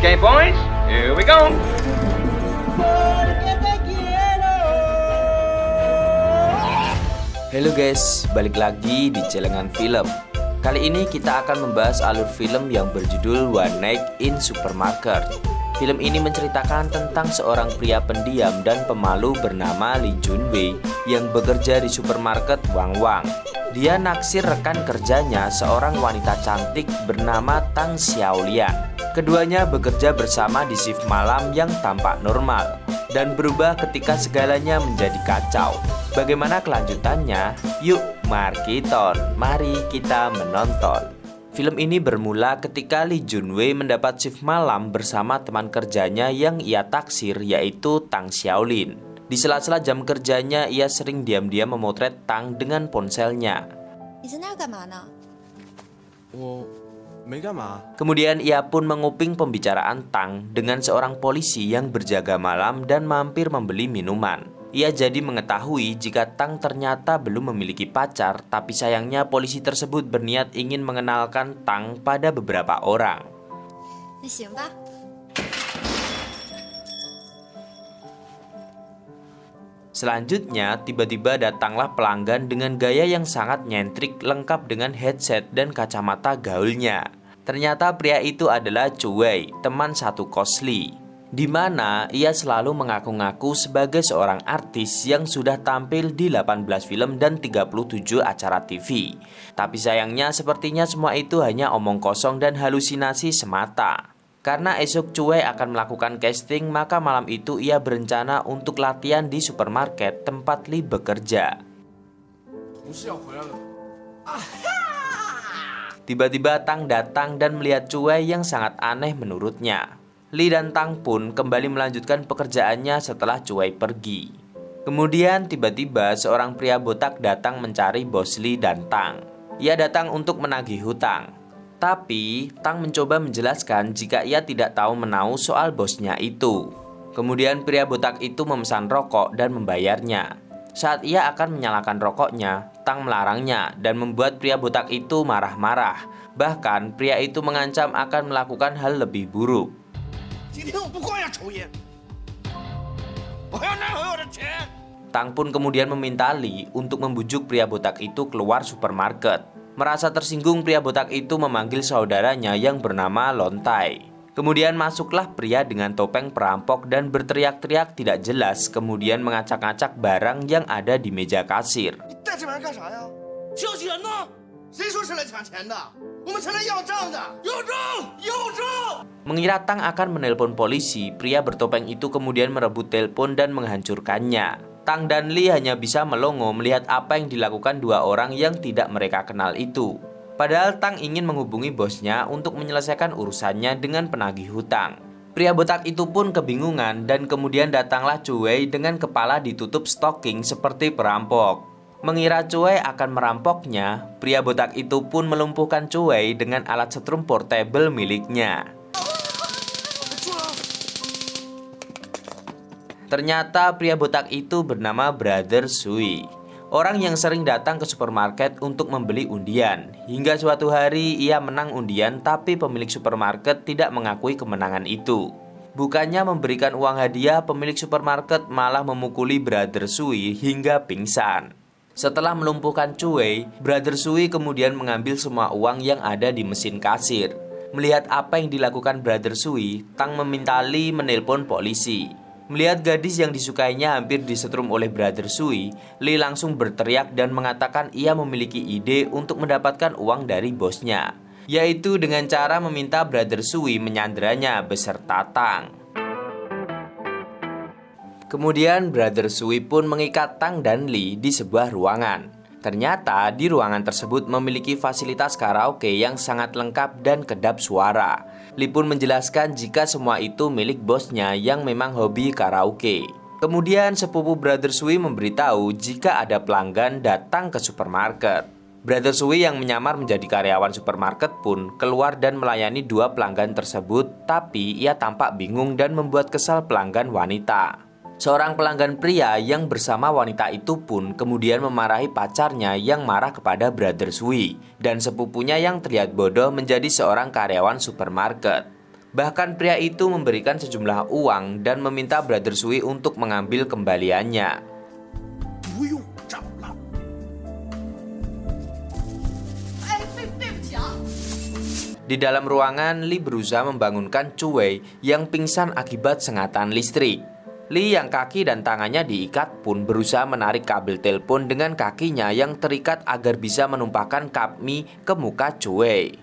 Okay, boys, here we go. Halo guys, balik lagi di Celengan Film. Kali ini kita akan membahas alur film yang berjudul One Night in Supermarket. Film ini menceritakan tentang seorang pria pendiam dan pemalu bernama Lee Junwei yang bekerja di supermarket Wang Wang. Dia naksir rekan kerjanya, seorang wanita cantik bernama Tang Xiaolian. Keduanya bekerja bersama di shift malam yang tampak normal dan berubah ketika segalanya menjadi kacau. Bagaimana kelanjutannya? Yuk, mari kita menonton. Film ini bermula ketika Lee Junwei mendapat shift malam bersama teman kerjanya yang ia taksir, yaitu Tang Xiaolin. Di sela-sela jam kerjanya, ia sering diam-diam memotret Tang dengan ponselnya. Kemudian ia pun menguping pembicaraan Tang dengan seorang polisi yang berjaga malam dan mampir membeli minuman. Ia jadi mengetahui jika Tang ternyata belum memiliki pacar, tapi sayangnya polisi tersebut berniat ingin mengenalkan Tang pada beberapa orang. Selanjutnya, tiba-tiba datanglah pelanggan dengan gaya yang sangat nyentrik, lengkap dengan headset dan kacamata gaulnya. Ternyata pria itu adalah Cuwei, teman satu kos Lee, di mana ia selalu mengaku-ngaku sebagai seorang artis yang sudah tampil di 18 film dan 37 acara TV. Tapi sayangnya sepertinya semua itu hanya omong kosong dan halusinasi semata. Karena esok Cuwei akan melakukan casting, maka malam itu ia berencana untuk latihan di supermarket tempat Lee bekerja. Tiba-tiba Tang datang dan melihat Cuwei yang sangat aneh menurutnya. Lee dan Tang pun kembali melanjutkan pekerjaannya setelah Cuwei pergi. Kemudian tiba-tiba seorang pria botak datang mencari bos Lee dan Tang. Ia datang untuk menagih hutang. Tapi Tang mencoba menjelaskan jika ia tidak tahu menahu soal bosnya itu. Kemudian pria botak itu memesan rokok dan membayarnya. Saat ia akan menyalakan rokoknya, Tang melarangnya dan membuat pria botak itu marah-marah. Bahkan pria itu mengancam akan melakukan hal lebih buruk. Tang pun kemudian meminta Lee untuk membujuk pria botak itu keluar supermarket. Merasa tersinggung, pria botak itu memanggil saudaranya yang bernama Lontai. Kemudian masuklah pria dengan topeng perampok dan berteriak-teriak tidak jelas, kemudian mengacak-acak barang yang ada di meja kasir. Mengira Tang akan menelpon polisi, pria bertopeng itu kemudian merebut telepon dan menghancurkannya. Tang dan Lee hanya bisa melongo melihat apa yang dilakukan dua orang yang tidak mereka kenal itu. Padahal Tang ingin menghubungi bosnya untuk menyelesaikan urusannya dengan penagih hutang. Pria botak itu pun kebingungan dan kemudian datanglah Cuwei dengan kepala ditutup stocking seperti perampok. Mengira Cuwei akan merampoknya, pria botak itu pun melumpuhkan Cuwei dengan alat setrum portable miliknya. Ternyata pria botak itu bernama Brother Sui, orang yang sering datang ke supermarket untuk membeli undian. Hingga suatu hari ia menang undian, tapi pemilik supermarket tidak mengakui kemenangan itu. Bukannya memberikan uang hadiah, pemilik supermarket malah memukuli Brother Sui hingga pingsan. Setelah melumpuhkan Cuwei, Brother Sui kemudian mengambil semua uang yang ada di mesin kasir. Melihat apa yang dilakukan Brother Sui, Tang meminta Lee menelpon polisi. Melihat gadis yang disukainya hampir disetrum oleh Brother Sui, Lee langsung berteriak dan mengatakan ia memiliki ide untuk mendapatkan uang dari bosnya, yaitu dengan cara meminta Brother Sui menyanderanya beserta Tang. Kemudian Brother Sui pun mengikat Tang dan Lee di sebuah ruangan. Ternyata di ruangan tersebut memiliki fasilitas karaoke yang sangat lengkap dan kedap suara. Lee pun menjelaskan jika semua itu milik bosnya yang memang hobi karaoke. Kemudian sepupu Brother Sui memberitahu jika ada pelanggan datang ke supermarket. Brother Sui yang menyamar menjadi karyawan supermarket pun keluar dan melayani dua pelanggan tersebut, tapi ia tampak bingung dan membuat kesal pelanggan wanita. Seorang pelanggan pria yang bersama wanita itu pun kemudian memarahi pacarnya yang marah kepada Brother Sui, dan sepupunya yang terlihat bodoh menjadi seorang karyawan supermarket. Bahkan pria itu memberikan sejumlah uang dan meminta Brother Sui untuk mengambil kembaliannya. 不用找了。哎，对不起啊。 Di dalam ruangan, Lee berusaha membangunkan Cuwei yang pingsan akibat sengatan listrik. Lee yang kaki dan tangannya diikat pun berusaha menarik kabel telepon dengan kakinya yang terikat agar bisa menumpahkan cup mie ke muka Cuwei.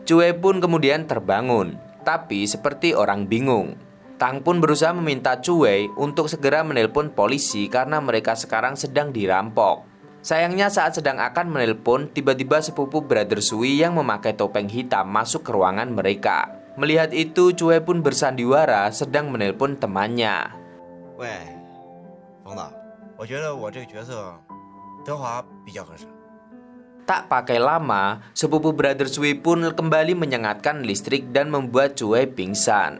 Cuwei pun kemudian terbangun, tapi seperti orang bingung. Tang pun berusaha meminta Cuwei untuk segera menelpon polisi karena mereka sekarang sedang dirampok. Sayangnya saat sedang akan menelpon, tiba-tiba sepupu Brother Sui yang memakai topeng hitam masuk ke ruangan mereka. Melihat itu, Cuwei pun bersandiwara sedang menelpon temannya. 喂，冯导，我觉得我这个角色德华比较合适。 Tak pakai lama, sepupu Brother Sui pun kembali menyengatkan listrik dan membuat Cuwei pingsan.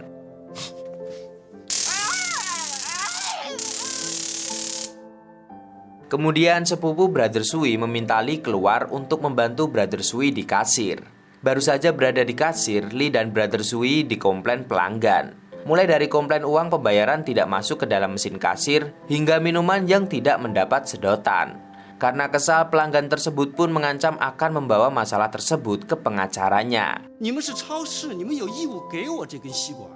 Kemudian sepupu Brother Sui meminta Lee keluar untuk membantu Brother Sui di kasir. Baru saja berada di kasir, Lee dan Brother Sui dikomplain pelanggan. Mulai dari komplain uang pembayaran tidak masuk ke dalam mesin kasir, hingga minuman yang tidak mendapat sedotan. Karena kesal, pelanggan tersebut pun mengancam akan membawa masalah tersebut ke pengacaranya. 你们是超市，你们有义务给我这根吸管，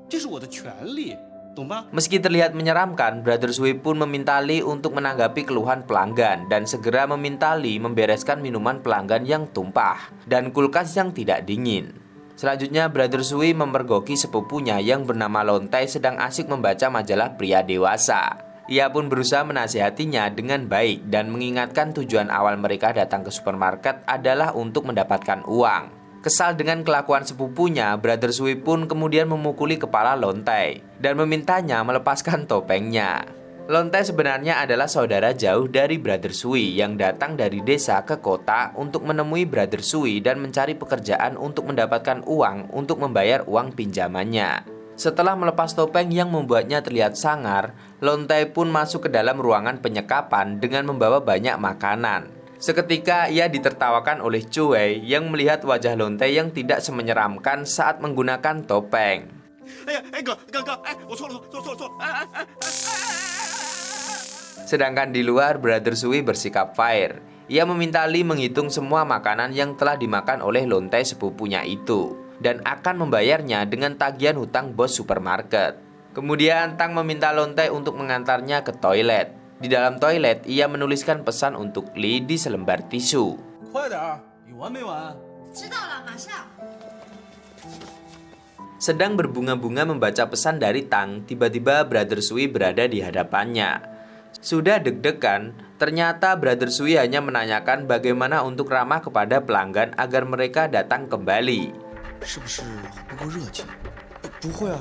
这是我的权利，懂吧？ Meski terlihat menyeramkan, Brother Sui pun meminta Lee untuk menanggapi keluhan pelanggan dan segera meminta Lee membereskan minuman pelanggan yang tumpah dan kulkas yang tidak dingin. Selanjutnya, Brother Sui memergoki sepupunya yang bernama Lontai sedang asik membaca majalah pria dewasa. Ia pun berusaha menasihatinya dengan baik dan mengingatkan tujuan awal mereka datang ke supermarket adalah untuk mendapatkan uang. Kesal dengan kelakuan sepupunya, Brother Sui pun kemudian memukuli kepala Lontai dan memintanya melepaskan topengnya. Lontai sebenarnya adalah saudara jauh dari Brother Sui yang datang dari desa ke kota untuk menemui Brother Sui dan mencari pekerjaan untuk mendapatkan uang untuk membayar uang pinjamannya. Setelah melepas topeng yang membuatnya terlihat sangar, Lontai pun masuk ke dalam ruangan penyekapan dengan membawa banyak makanan. Seketika ia ditertawakan oleh Cuwei yang melihat wajah Lontai yang tidak semenyeramkan saat menggunakan topeng. 哎呀，哎哥，我错了，错，Sedangkan di luar, Brother Sui bersikap fair. Ia meminta Lee menghitung semua makanan yang telah dimakan oleh Lontai sepupunya itu dan akan membayarnya dengan tagihan hutang bos supermarket. Kemudian Tang meminta Lontai untuk mengantarnya ke toilet. Di dalam toilet, ia menuliskan pesan untuk Lee di selembar tisu. 快点儿，有完没完？ 知道了，马上。 Sedang berbunga-bunga membaca pesan dari Tang, tiba-tiba Brother Sui berada di hadapannya. Sudah deg-degan, ternyata Brother Sui hanya menanyakan bagaimana untuk ramah kepada pelanggan agar mereka datang kembali. 是不是不够热情？不会啊。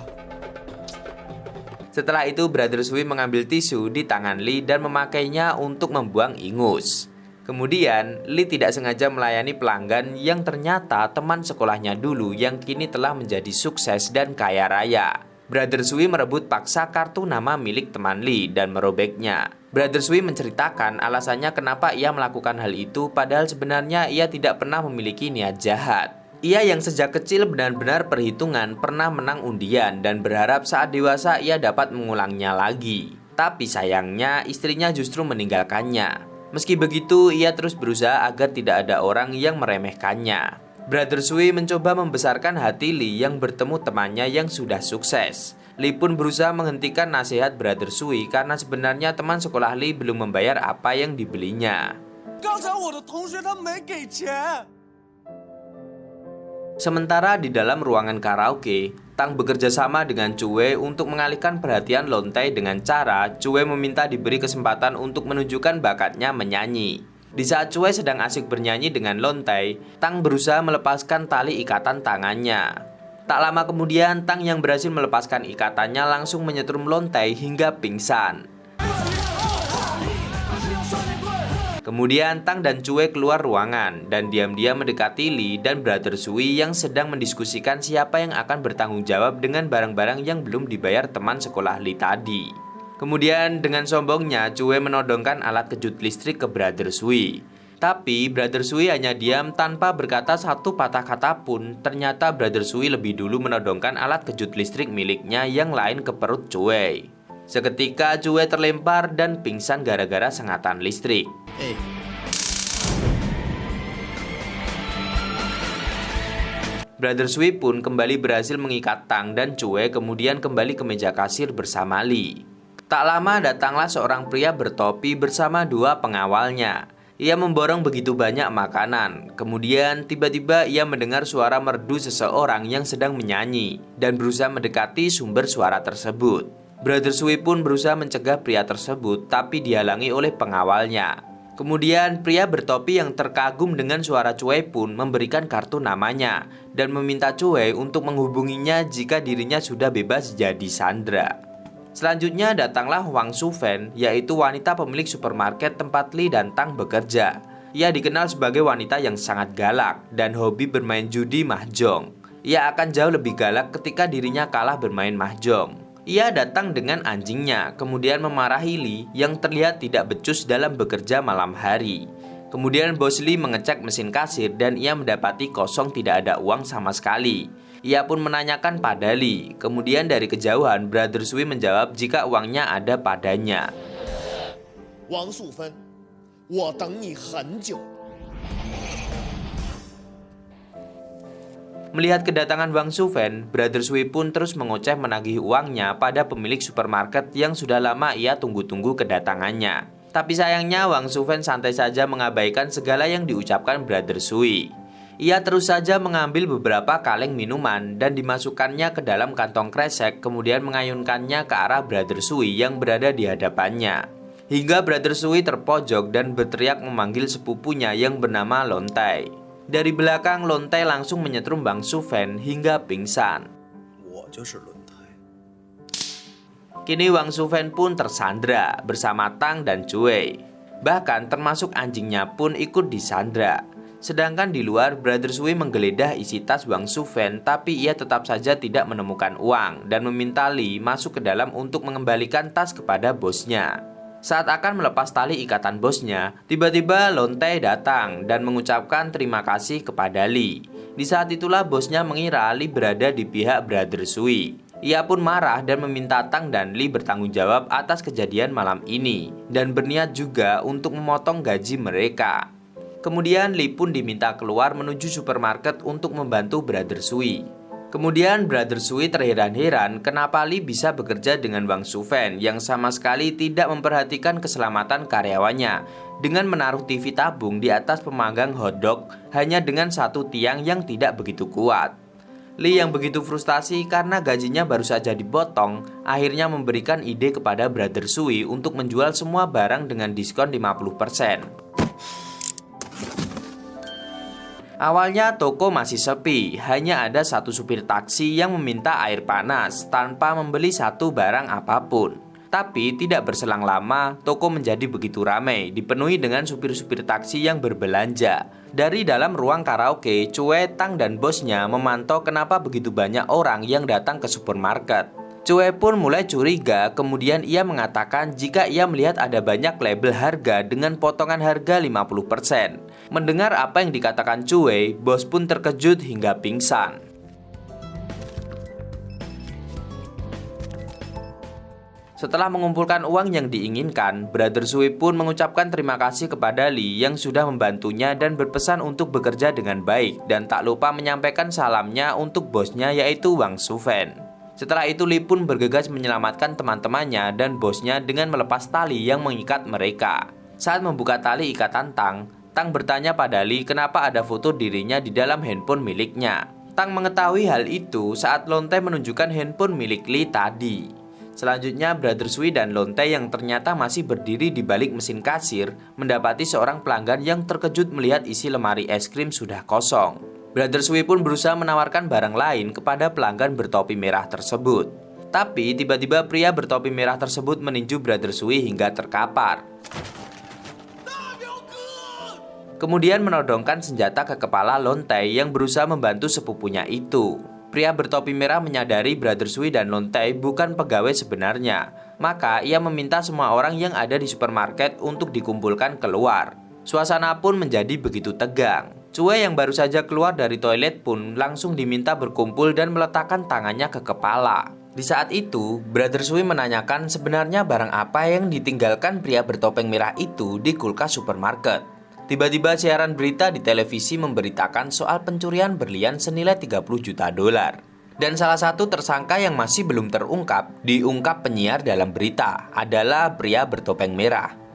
Setelah itu, Brother Sui mengambil tisu di tangan Lee dan memakainya untuk membuang ingus. Kemudian, Lee tidak sengaja melayani pelanggan yang ternyata teman sekolahnya dulu yang kini telah menjadi sukses dan kaya raya. Brother Sui merebut paksa kartu nama milik teman Lee dan merobeknya. Brother Sui menceritakan alasannya kenapa ia melakukan hal itu, padahal sebenarnya ia tidak pernah memiliki niat jahat. Ia yang sejak kecil benar-benar perhitungan pernah menang undian dan berharap saat dewasa ia dapat mengulangnya lagi. Tapi sayangnya istrinya justru meninggalkannya. Meski begitu, ia terus berusaha agar tidak ada orang yang meremehkannya. Brother Sui mencoba membesarkan hati Lee yang bertemu temannya yang sudah sukses. Lee pun berusaha menghentikan nasihat Brother Sui karena sebenarnya teman sekolah Lee belum membayar apa yang dibelinya. 刚才我的同学他没给钱。 Sementara di dalam ruangan karaoke, Tang bekerja sama dengan Cuwei untuk mengalihkan perhatian Lontai dengan cara Cuwei meminta diberi kesempatan untuk menunjukkan bakatnya menyanyi. Di saat Cuwei sedang asik bernyanyi dengan Lontai, Tang berusaha melepaskan tali ikatan tangannya. Tak lama kemudian, Tang yang berhasil melepaskan ikatannya langsung menyetrum Lontai hingga pingsan. Kemudian Tang dan Cuwei keluar ruangan dan diam-diam mendekati Lee dan Brother Sui yang sedang mendiskusikan siapa yang akan bertanggung jawab dengan barang-barang yang belum dibayar teman sekolah Lee tadi. Kemudian dengan sombongnya Cuwei menodongkan alat kejut listrik ke Brother Sui. Tapi Brother Sui hanya diam tanpa berkata satu patah kata pun. Ternyata Brother Sui lebih dulu menodongkan alat kejut listrik miliknya yang lain ke perut Cuey. Seketika Cuey terlempar dan pingsan gara-gara sengatan listrik. Brother Sui pun kembali berhasil mengikat Tang dan Cuey kemudian kembali ke meja kasir bersama Lee. Tak lama datanglah seorang pria bertopi bersama dua pengawalnya. Ia memborong begitu banyak makanan. Kemudian tiba-tiba ia mendengar suara merdu seseorang yang sedang menyanyi dan berusaha mendekati sumber suara tersebut. Brother Sui pun berusaha mencegah pria tersebut tapi dihalangi oleh pengawalnya. Kemudian pria bertopi yang terkagum dengan suara Cuey pun memberikan kartu namanya dan meminta Cuey untuk menghubunginya jika dirinya sudah bebas jadi sandera. Selanjutnya datanglah Wang Shufen, yaitu wanita pemilik supermarket tempat Lee dan Tang bekerja. Ia dikenal sebagai wanita yang sangat galak dan hobi bermain judi mahjong. Ia akan jauh lebih galak ketika dirinya kalah bermain mahjong. Ia datang dengan anjingnya, kemudian memarahi Lee yang terlihat tidak becus dalam bekerja malam hari. Kemudian bos Lee mengecek mesin kasir dan ia mendapati kosong, tidak ada uang sama sekali. Ia pun menanyakan pada Lee. Kemudian dari kejauhan Brother Sui menjawab jika uangnya ada padanya. Wang Shufen, 我等你很久。 Melihat kedatangan Wang Shufen, Brother Sui pun terus mengoceh menagih uangnya pada pemilik supermarket yang sudah lama ia tunggu-tunggu kedatangannya. Tapi sayangnya Wang Shufen santai saja mengabaikan segala yang diucapkan Brother Sui. Ia terus saja mengambil beberapa kaleng minuman dan dimasukkannya ke dalam kantong kresek, kemudian mengayunkannya ke arah Brother Sui yang berada di hadapannya. Hingga Brother Sui terpojok dan berteriak memanggil sepupunya yang bernama Lontai. Dari belakang Lontai langsung menyetrum Wang Shufen hingga pingsan. Kini Wang Shufen pun tersandra bersama Tang dan Cuey. Bahkan termasuk anjingnya pun ikut disandra. Sedangkan di luar, Brother Sui menggeledah isi tas Wang Shufen, tapi ia tetap saja tidak menemukan uang dan meminta Lee masuk ke dalam untuk mengembalikan tas kepada bosnya. Saat akan melepas tali ikatan bosnya, tiba-tiba Lontai datang dan mengucapkan terima kasih kepada Lee. Di saat itulah bosnya mengira Lee berada di pihak Brother Sui. Ia pun marah dan meminta Tang dan Lee bertanggung jawab atas kejadian malam ini dan berniat juga untuk memotong gaji mereka. Kemudian Lee pun diminta keluar menuju supermarket untuk membantu Brother Sui. Kemudian Brother Sui terheran-heran kenapa Lee bisa bekerja dengan Wang Shufen yang sama sekali tidak memperhatikan keselamatan karyawannya dengan menaruh TV tabung di atas pemanggang hotdog hanya dengan satu tiang yang tidak begitu kuat. Lee yang begitu frustasi karena gajinya baru saja dipotong, akhirnya memberikan ide kepada Brother Sui untuk menjual semua barang dengan diskon 50%. Awalnya toko masih sepi, hanya ada satu supir taksi yang meminta air panas tanpa membeli satu barang apapun. Tapi tidak berselang lama, toko menjadi begitu ramai, dipenuhi dengan supir-supir taksi yang berbelanja. Dari dalam ruang karaoke, Cuey, Tang dan bosnya memantau kenapa begitu banyak orang yang datang ke supermarket. Cuey pun mulai curiga, kemudian ia mengatakan jika ia melihat ada banyak label harga dengan potongan harga 50%. Mendengar apa yang dikatakan Cuey, bos pun terkejut hingga pingsan. Setelah mengumpulkan uang yang diinginkan, Brother Sui pun mengucapkan terima kasih kepada Lee yang sudah membantunya dan berpesan untuk bekerja dengan baik dan tak lupa menyampaikan salamnya untuk bosnya yaitu Wang Shufen. Setelah itu Lee pun bergegas menyelamatkan teman-temannya dan bosnya dengan melepas tali yang mengikat mereka. Saat membuka tali ikatan Tang bertanya pada Lee kenapa ada foto dirinya di dalam handphone miliknya. Tang mengetahui hal itu saat Lontai menunjukkan handphone milik Lee tadi. Selanjutnya Brother Sui dan Lontai yang ternyata masih berdiri di balik mesin kasir mendapati seorang pelanggan yang terkejut melihat isi lemari es krim sudah kosong. Brother Sui pun berusaha menawarkan barang lain kepada pelanggan bertopi merah tersebut. Tapi tiba-tiba pria bertopi merah tersebut meninju Brother Sui hingga terkapar. Kemudian menodongkan senjata ke kepala Lontai yang berusaha membantu sepupunya itu. Pria bertopi merah menyadari Brother Sui dan Lontai bukan pegawai sebenarnya. Maka ia meminta semua orang yang ada di supermarket untuk dikumpulkan keluar. Suasana pun menjadi begitu tegang. Cue yang baru saja keluar dari toilet pun langsung diminta berkumpul dan meletakkan tangannya ke kepala. Di saat itu, Brother Sui menanyakan sebenarnya barang apa yang ditinggalkan pria bertopeng merah itu di kulkas supermarket. Tiba-tiba siaran berita di televisi memberitakan soal pencurian berlian senilai 30 juta dolar. Dan salah satu tersangka yang masih belum terungkap, diungkap penyiar dalam berita, adalah pria bertopeng merah.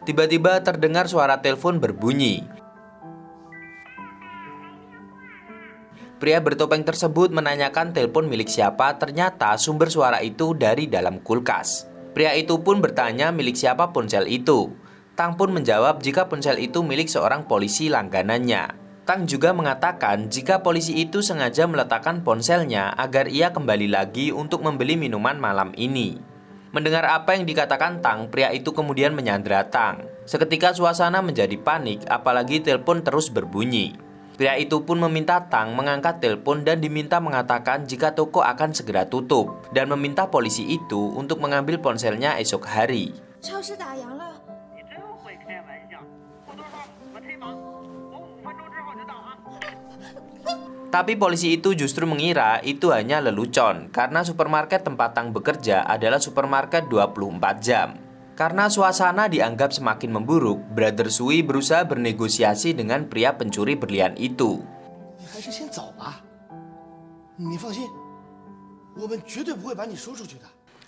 Tiba-tiba terdengar suara telepon berbunyi. Pria bertopeng tersebut menanyakan telepon milik siapa, ternyata sumber suara itu dari dalam kulkas. Pria itu pun bertanya milik siapa ponsel itu. Tang pun menjawab jika ponsel itu milik seorang polisi langganannya. Tang juga mengatakan jika polisi itu sengaja meletakkan ponselnya agar ia kembali lagi untuk membeli minuman malam ini. Mendengar apa yang dikatakan Tang, pria itu kemudian menyandera Tang. Seketika suasana menjadi panik, apalagi telepon terus berbunyi. Pria itu pun meminta Tang mengangkat telepon dan diminta mengatakan jika toko akan segera tutup dan meminta polisi itu untuk mengambil ponselnya esok hari. Tapi polisi itu justru mengira itu hanya lelucon karena supermarket tempat Tang bekerja adalah supermarket 24 jam. Karena suasana dianggap semakin memburuk, Brother Sui berusaha bernegosiasi dengan pria pencuri berlian itu.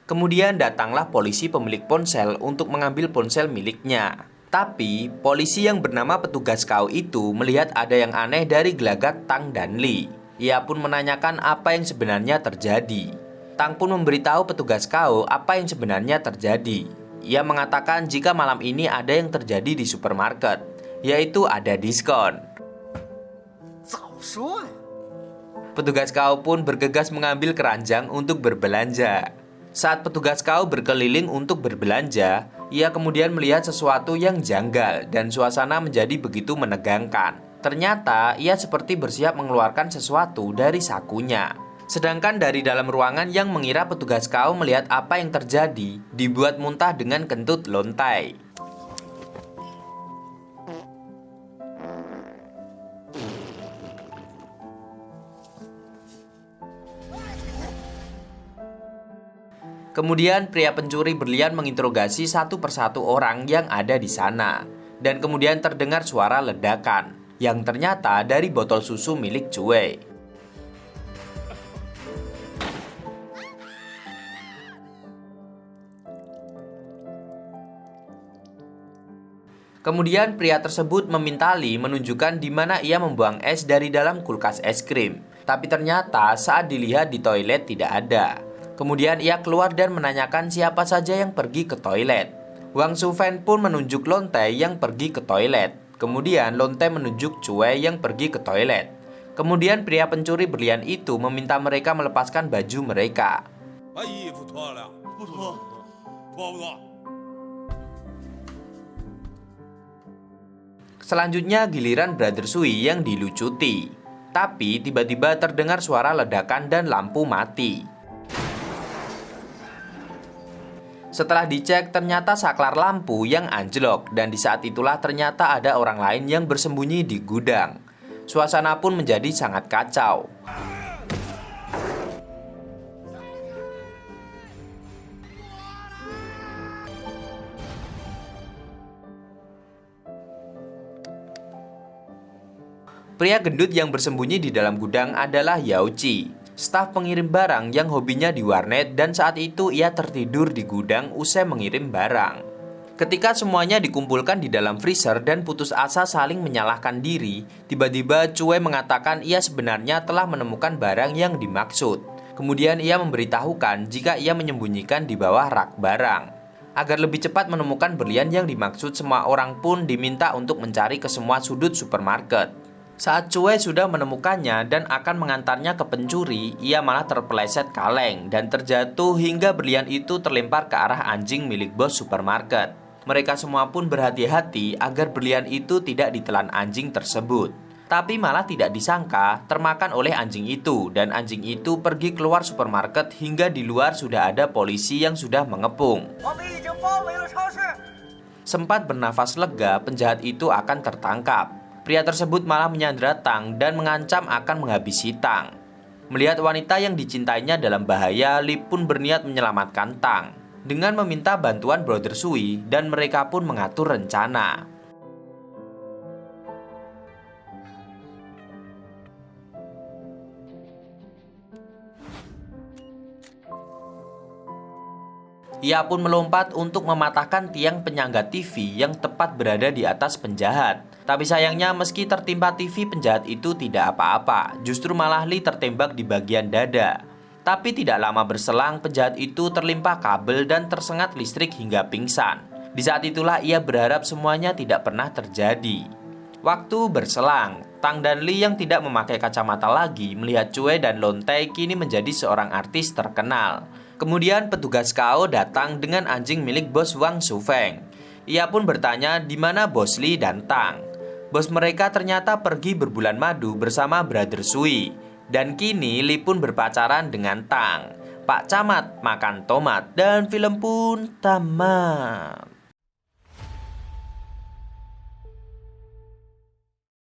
Kemudian datanglah polisi pemilik ponsel untuk mengambil ponsel miliknya. Tapi, polisi yang bernama petugas kau itu melihat ada yang aneh dari gelagat Tang dan Li. Ia pun menanyakan apa yang sebenarnya terjadi. Tang pun memberitahu petugas kau apa yang sebenarnya terjadi. Ia mengatakan jika malam ini ada yang terjadi di supermarket, yaitu ada diskon. Petugas kau pun bergegas mengambil keranjang untuk berbelanja. Saat petugas kau berkeliling untuk berbelanja, ia kemudian melihat sesuatu yang janggal dan suasana menjadi begitu menegangkan. Ternyata ia seperti bersiap mengeluarkan sesuatu dari sakunya. Sedangkan dari dalam ruangan yang mengira petugas kau melihat apa yang terjadi, dibuat muntah dengan kentut lontai. Kemudian pria pencuri berlian menginterogasi satu persatu orang yang ada di sana. Dan kemudian terdengar suara ledakan, yang ternyata dari botol susu milik Cue. Kemudian pria tersebut meminta Li menunjukkan di mana ia membuang es dari dalam kulkas es krim. Tapi ternyata saat dilihat di toilet tidak ada. Kemudian ia keluar dan menanyakan siapa saja yang pergi ke toilet. Wang Shufen pun menunjuk Lontai yang pergi ke toilet. Kemudian Lontai menunjuk Cue yang pergi ke toilet. Kemudian pria pencuri berlian itu meminta mereka melepaskan baju mereka. Selanjutnya giliran Brother Sui yang dilucuti. Tapi tiba-tiba terdengar suara ledakan dan lampu mati. Setelah dicek ternyata saklar lampu yang anjlok dan di saat itulah ternyata ada orang lain yang bersembunyi di gudang. Suasana pun menjadi sangat kacau. Pria gendut yang bersembunyi di dalam gudang adalah Yao Chi, staf pengirim barang yang hobinya di warnet dan saat itu ia tertidur di gudang usai mengirim barang. Ketika semuanya dikumpulkan di dalam freezer dan putus asa saling menyalahkan diri, tiba-tiba Cue mengatakan ia sebenarnya telah menemukan barang yang dimaksud. Kemudian ia memberitahukan jika ia menyembunyikan di bawah rak barang. Agar lebih cepat menemukan berlian yang dimaksud, semua orang pun diminta untuk mencari ke semua sudut supermarket. Saat Cue sudah menemukannya dan akan mengantarnya ke pencuri, ia malah terpeleset kaleng dan terjatuh hingga berlian itu terlempar ke arah anjing milik bos supermarket. Mereka semua pun berhati-hati agar berlian itu tidak ditelan anjing tersebut. Tapi malah tidak disangka termakan oleh anjing itu dan anjing itu pergi keluar supermarket hingga di luar sudah ada polisi yang sudah mengepung. Sempat bernafas lega, penjahat itu akan tertangkap. Pria tersebut malah menyandera Tang dan mengancam akan menghabisi Tang. Melihat wanita yang dicintainya dalam bahaya, Li pun berniat menyelamatkan Tang dengan meminta bantuan Brother Sui, dan mereka pun mengatur rencana. Ia pun melompat untuk mematahkan tiang penyangga TV yang tepat berada di atas penjahat. Tapi sayangnya meski tertimpa TV, penjahat itu tidak apa-apa. Justru malah Li tertembak di bagian dada. Tapi tidak lama berselang, penjahat itu terlimpa kabel dan tersengat listrik hingga pingsan. Di saat itulah ia berharap semuanya tidak pernah terjadi. Waktu berselang, Tang dan Li yang tidak memakai kacamata lagi melihat Cue dan Lontai kini menjadi seorang artis terkenal. Kemudian petugas KO datang dengan anjing milik bos Wang Shufeng. Ia pun bertanya di mana bos Li dan Tang. Bos mereka ternyata pergi berbulan madu bersama Brother Sui. Dan kini Li pun berpacaran dengan Tang. Pak Camat makan tomat dan film pun tamat.